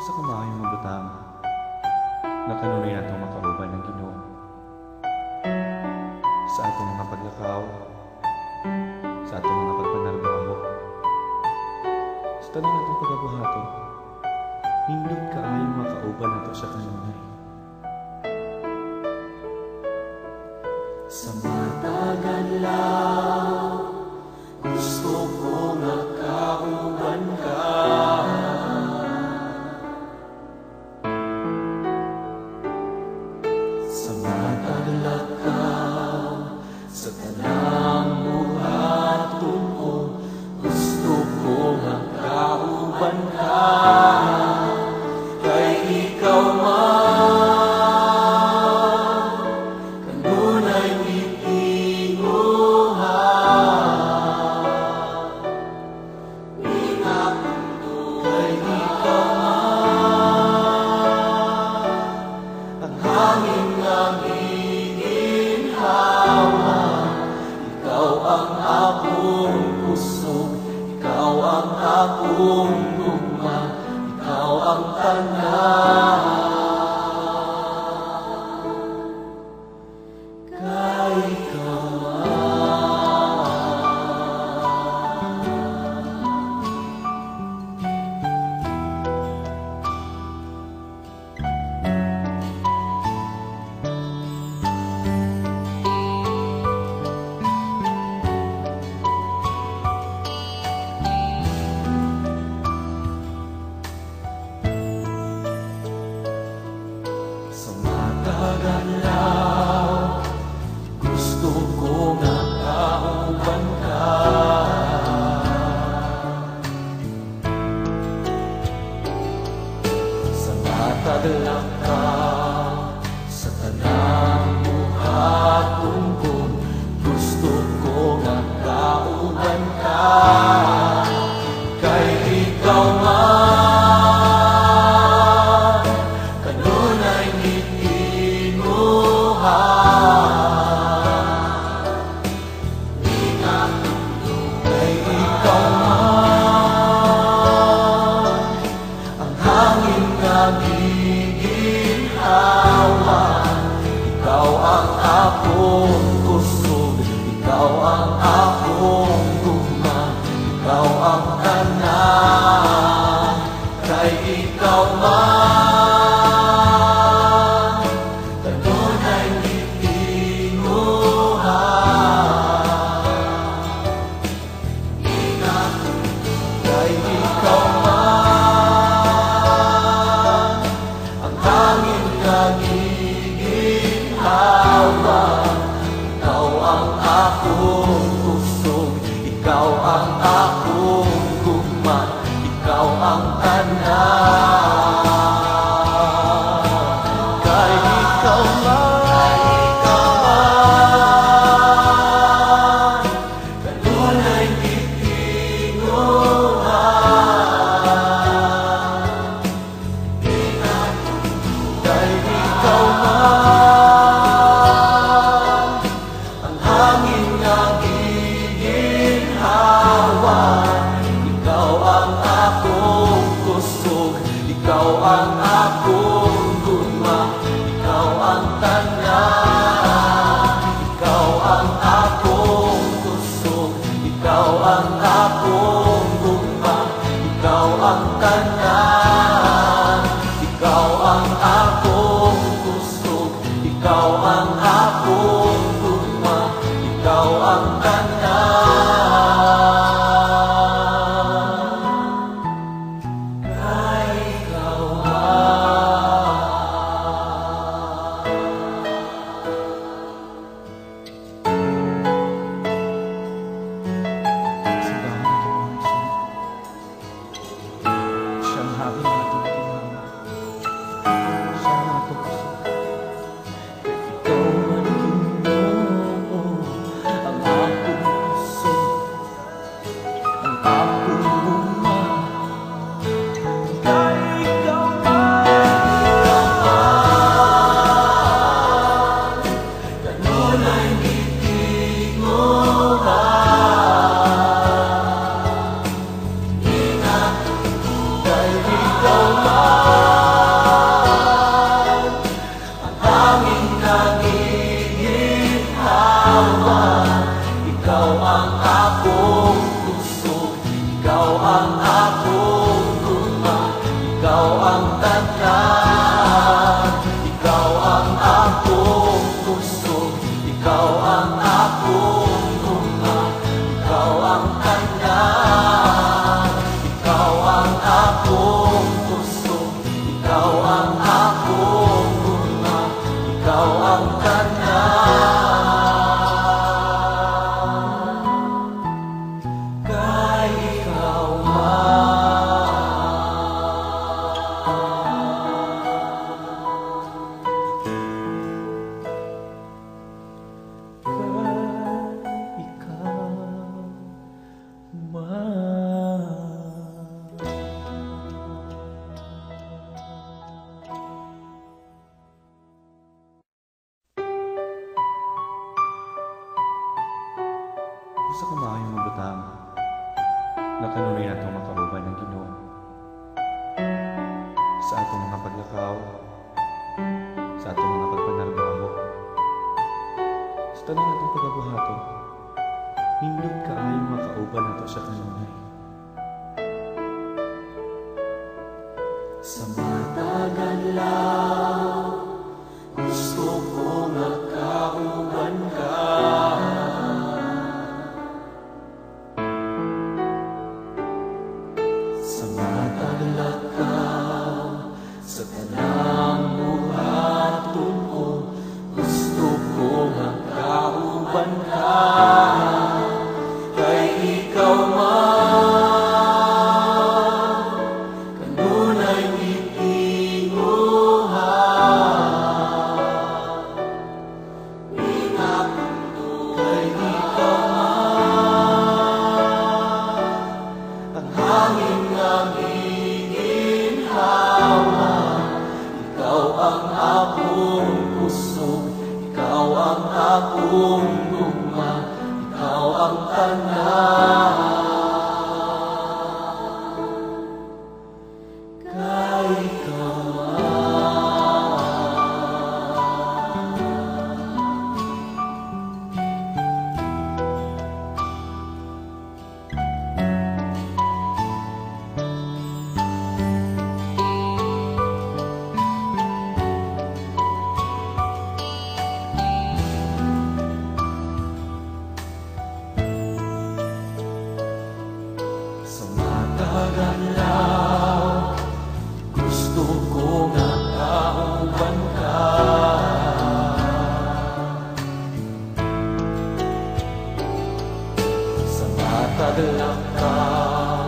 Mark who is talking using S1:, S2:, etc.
S1: Sa kumain mga butang, na kanunay natong makauban ng Ginoo. Sa atong mga paglakaw, sa atong mga pagpanarbaho, sa tanong natong pagabuhato, nindot kaayong makauban nato sa kanunay.
S2: Sa matagal lang, gusto ko makauban ka. Sa matalakaw, sa tanang buhaton ko, gusto ko makauban ka. Kay ikaw man, kanunay gitinguhan. Kay ikaw man, ang hangin nga giginhawa. Ikaw ang akong kusog, ikaw ang akong gugma, ikaw ang tanan. Kay ikaw sa matagalaw, gusto ko makauban ka. Sa matagalaw, sa tanang buhaton ko, gusto ko makauban ka. Kay ikaw man, kanunay gitinguhan. Kay ikaw man, ang hangin nga giginhawa. Ikaw ang akong kusog, ikaw ang akong gugma, ikaw ang tanan. Kay ikaw man, kanunay gitinguhan. Kay ikaw man, ang hangin nga giginhawa. Ikaw ang akong kusog, ikaw ang akong gugma, ikaw ang tanan. Kay ikaw man, kanunay gitinguhan. Kay ikaw man, ang hangin nga giginhawa. Ikaw ang akong kusog, ikaw ang akong gugma, ikaw ang tanan. Ikaw ang akong kusog, ikaw ang akong gugma, ikaw ang tanan. Ikaw ang akong kusog, ikaw ang akong gugma, ikaw ang tanan. Kay ikaw
S1: Sa bahay ng Panginoon, siyang hangin natong kinama, siyang atong kusog.
S2: Kay ikaw man Ginoo, ang akong kusog, ang akong gugma. Kay ikaw man, kanunay gitinguhan. Kay ikaw man, na. Ikaw ang akong gusto, ikaw ang akong guna, ikaw ang tanan. Kay ikaw
S1: Gusto ko maayong mabutang na kanunay natong makauban ng Ginoo sa atong mga paglakaw, sa atong mga pagpanarbaho, sa tanang natong pagabuhato, nindot kaayong makauban nato sa kanunay.
S2: sa matagal lang, gusto ko makauban ka. Sa matalakaw, sa tanang buhaton ko, gusto ko makauban ka. Kay ikaw man, kanunay itinguhan. Kay ikaw man, ang hangin ng iginhawa. Ikaw ang akong puso, ikaw ang akong gugma, ikaw ang tanan. Kay ikaw sa matagalaw, gusto ko makauban ka. Sa matagalaw,